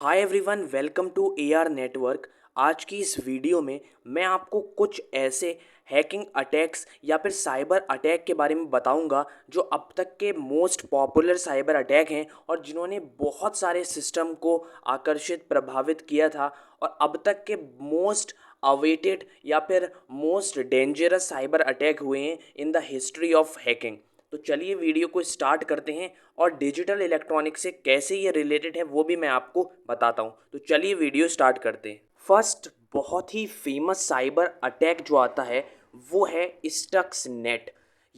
Hi everyone, welcome to AR network. आज की इस वीडियो में मैं आपको कुछ ऐसे हैकिंग अटैक्स या फिर साइबर अटैक के बारे में बताऊंगा जो अब तक के मोस्ट पॉपुलर साइबर अटैक हैं और जिन्होंने बहुत सारे सिस्टम को आकर्षित प्रभावित किया था और अब तक के मोस्ट अवेटेड या फिर मोस्ट डेंजरस साइबर अटैक हुए हैं in the history of hacking. तो चलिए वीडियो को स्टार्ट करते हैं और डिजिटल इलेक्ट्रॉनिक से कैसे ये रिलेटेड है वो भी मैं आपको बताता हूँ। तो चलिए वीडियो स्टार्ट करते हैं। फर्स्ट बहुत ही फेमस साइबर अटैक जो आता है वो है स्टक्स नेट।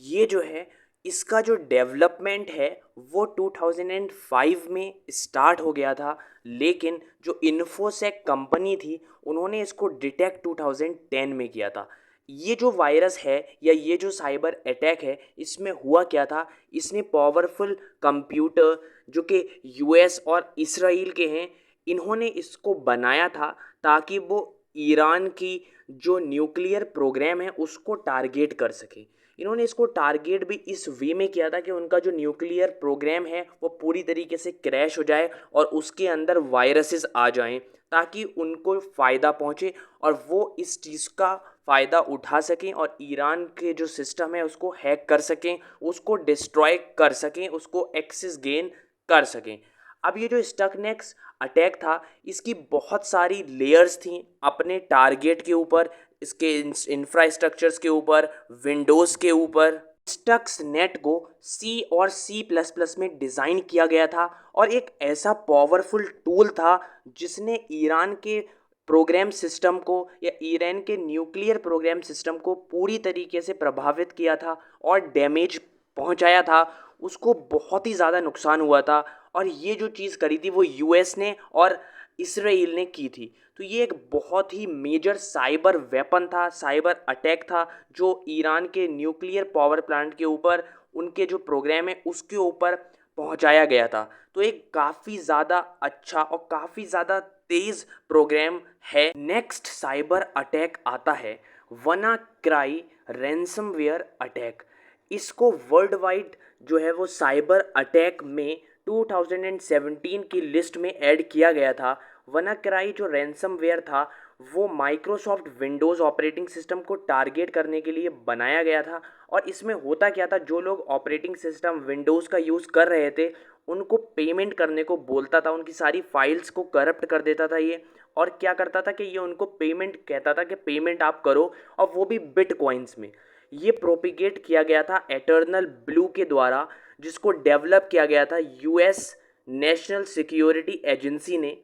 ये जो है इसका जो डेवलपमेंट है वो 2005 में स्टार्ट हो गया था, लेकिन जो इन्फोसेक कंपनी थी उन्होंने इसको डिटेक्ट 2010 में किया था। ये जो वायरस है या ये जो साइबर अटैक है इसमें हुआ क्या था, इसने पावरफुल कंप्यूटर जो कि यूएस और इसराइल के हैं इन्होंने इसको बनाया था ताकि वो ईरान की जो न्यूक्लियर प्रोग्राम है उसको टारगेट कर सके। इन्होंने इसको टारगेट भी इस वे में किया था कि उनका जो न्यूक्लियर प्रोग्राम है वो पूरी तरीके से क्रैश हो जाए और उसके अंदर वायरसेस आ जाएं ताकि उनको फ़ायदा पहुंचे और वो इस चीज़ का फ़ायदा उठा सकें और ईरान के जो सिस्टम है उसको हैक कर सकें, उसको डिस्ट्रॉय कर सकें, उसको एक्सेस गेन कर सकें। अब ये जो स्टकनेक्स अटैक था इसकी बहुत सारी लेयर्स थी अपने टारगेट के ऊपर, इसके इंफ्रास्ट्रक्चर्स के ऊपर, विंडोज़ के ऊपर। स्टक्स नेट को सी और सी प्लस प्लस में डिज़ाइन किया गया था और एक ऐसा पावरफुल टूल था जिसने ईरान के प्रोग्राम सिस्टम को या ईरान के न्यूक्लियर प्रोग्राम सिस्टम को पूरी तरीके से प्रभावित किया था और डैमेज पहुंचाया था। उसको बहुत ही ज़्यादा नुकसान हुआ था और ये जो चीज़ करी थी वो यूएस ने और इसराइल ने की थी। तो ये एक बहुत ही मेजर साइबर वेपन था, साइबर अटैक था जो ईरान के न्यूक्लियर पावर प्लांट के ऊपर, उनके जो प्रोग्राम है उसके ऊपर पहुंचाया गया था। तो एक काफ़ी ज़्यादा अच्छा और काफ़ी ज़्यादा तेज़ प्रोग्राम है। नेक्स्ट साइबर अटैक आता है वना क्राई रैंसमवेयर अटैक। इसको वर्ल्ड वाइड जो है वो साइबर अटैक में 2017 की लिस्ट में ऐड किया गया था। वनाक्राई जो रैंसमवेयर था वो माइक्रोसॉफ्ट विंडोज़ ऑपरेटिंग सिस्टम को टारगेट करने के लिए बनाया गया था और इसमें होता क्या था, जो लोग ऑपरेटिंग सिस्टम विंडोज़ का यूज़ कर रहे थे उनको पेमेंट करने को बोलता था, उनकी सारी फाइल्स को करप्ट कर देता था ये। और क्या करता था कि ये उनको पेमेंट कहता था कि पेमेंट आप करो, और वो भी बिटकॉइंस में। ये प्रोपिगेट किया गया था एटर्नल ब्लू के द्वारा, जिसको डेवलप किया गया था यूएस नेशनल सिक्योरिटी एजेंसी ने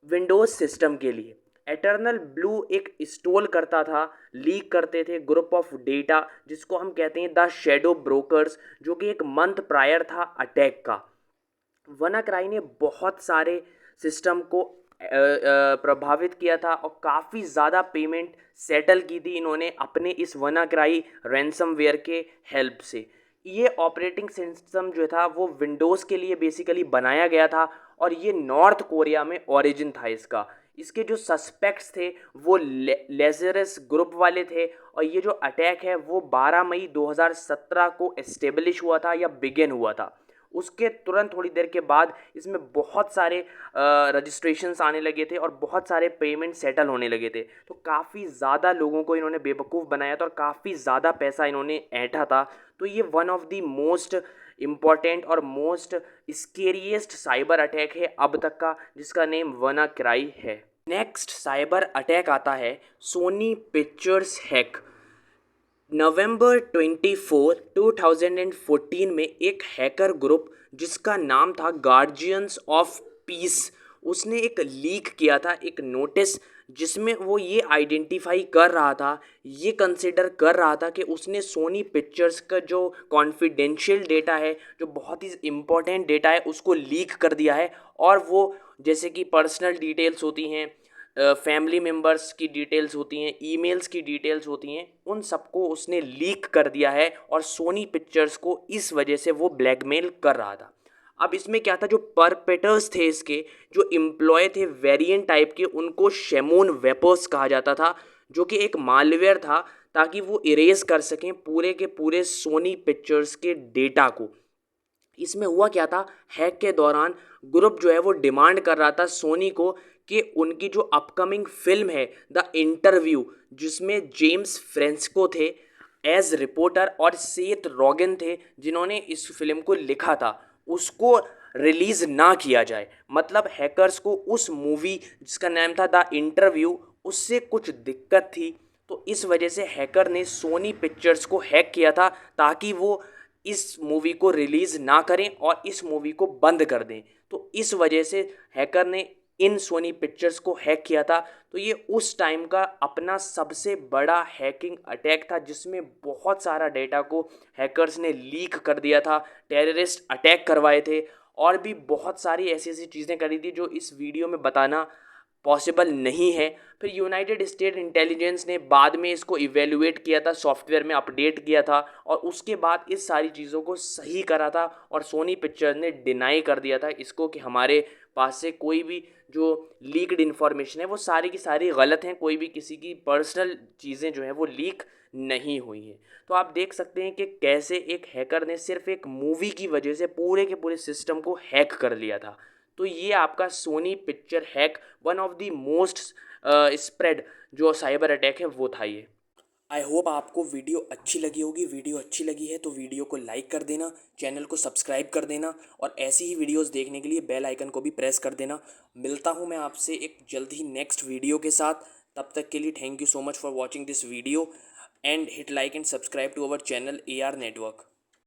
विंडोज़ सिस्टम के लिए। एटर्नल ब्लू एक स्टोल करता था, लीक करते थे ग्रुप ऑफ डेटा जिसको हम कहते हैं द शेडो ब्रोकर्स, जो कि एक मंथ प्रायर था अटैक का। वनाक्राई ने बहुत सारे सिस्टम को प्रभावित किया था और काफ़ी ज़्यादा पेमेंट सेटल की थी इन्होंने अपने इस वनाक्राई रैंसमवेयर के हेल्प से। ये ऑपरेटिंग सिस्टम जो था वो विंडोज़ के लिए बेसिकली बनाया गया था और ये नॉर्थ कोरिया में ओरिजिन था इसका। इसके जो सस्पेक्ट्स थे वो लेजरस ग्रुप वाले थे और ये जो अटैक है वो 12 मई 2017 को एस्टेब्लिश हुआ था या बिगिन हुआ था। उसके तुरंत थोड़ी देर के बाद इसमें बहुत सारे रजिस्ट्रेशंस आने लगे थे और बहुत सारे पेमेंट सेटल होने लगे थे। तो काफ़ी ज़्यादा लोगों को इन्होंने बेवकूफ़ बनाया था और काफ़ी ज़्यादा पैसा इन्होंने ऐंठा था। तो ये one of the most important और मोस्ट स्केरियस्ट साइबर अटैक है अब तक का, जिसका नेम वनाक्राई है। नेक्स्ट साइबर अटैक आता है सोनी पिक्चर्स हैक। नवंबर 24, 2014 में एक हैकर ग्रुप जिसका नाम था गार्जियंस ऑफ पीस, उसने एक लीक किया था एक नोटिस जिसमें वो ये आइडेंटिफाई कर रहा था, ये कंसिडर कर रहा था कि उसने सोनी पिक्चर्स का जो कॉन्फिडेंशियल डेटा है, जो बहुत ही इम्पोर्टेंट डेटा है, उसको लीक कर दिया है। और वो जैसे कि पर्सनल डिटेल्स होती हैं, फैमिली मेम्बर्स की डिटेल्स होती हैं, ईमेल्स की डिटेल्स होती हैं, उन सबको उसने लीक कर दिया है और सोनी पिक्चर्स को इस वजह से वो ब्लैकमेल कर रहा था। अब इसमें क्या था, जो परपेटर्स थे इसके, जो एम्प्लॉय थे वेरिएंट टाइप के, उनको शेमोन वेपर्स कहा जाता था, जो कि एक मालवेयर था ताकि वो इरेज कर सकें पूरे के पूरे सोनी पिक्चर्स के डेटा को। इसमें हुआ क्या था, हैक के दौरान ग्रुप जो है वो डिमांड कर रहा था सोनी को कि उनकी जो अपकमिंग फिल्म है द इंटरव्यू, जिसमें जेम्स फ्रेंस्को थे एज रिपोर्टर और सेथ रॉगन थे जिन्होंने इस फिल्म को लिखा था, उसको रिलीज़ ना किया जाए। मतलब हैकर्स को उस मूवी जिसका नाम था द इंटरव्यू, उससे कुछ दिक्कत थी, तो इस वजह से हैकर ने सोनी पिक्चर्स को हैक किया था ताकि वो इस मूवी को रिलीज़ ना करें और इस मूवी को बंद कर दें। तो इस वजह से हैकर ने इन सोनी पिक्चर्स को हैक किया था। तो ये उस टाइम का अपना सबसे बड़ा हैकिंग अटैक था जिसमें बहुत सारा डेटा को हैकर्स ने लीक कर दिया था, टेररिस्ट अटैक करवाए थे और भी बहुत सारी ऐसी ऐसी चीज़ें करी थी जो इस वीडियो में बताना पॉसिबल नहीं है। फिर यूनाइटेड स्टेट इंटेलिजेंस ने बाद में इसको इवेलुएट किया था, सॉफ्टवेयर में अपडेट किया था और उसके बाद इस सारी चीज़ों को सही करा था और सोनी पिक्चर ने डिनाई कर दिया था इसको कि हमारे पास से कोई भी जो लीक्ड इन्फॉर्मेशन है वो सारी की सारी गलत हैं, कोई भी किसी की पर्सनल चीज़ें जो हैं वो लीक नहीं हुई हैं। तो आप देख सकते हैं कि कैसे एक हैकर ने सिर्फ एक मूवी की वजह से पूरे के पूरे सिस्टम को हैक कर लिया था। तो ये आपका Sony picture hack one of the most spread जो साइबर अटैक है वो था ये। आई होप आपको वीडियो अच्छी लगी होगी। वीडियो अच्छी लगी है तो वीडियो को लाइक कर देना, चैनल को सब्सक्राइब कर देना और ऐसी ही वीडियोस देखने के लिए बेल आइकन को भी प्रेस कर देना। मिलता हूँ मैं आपसे एक जल्द ही नेक्स्ट वीडियो के साथ। तब तक के लिए thank you so much for watching this video and hit like and subscribe to our channel AR network.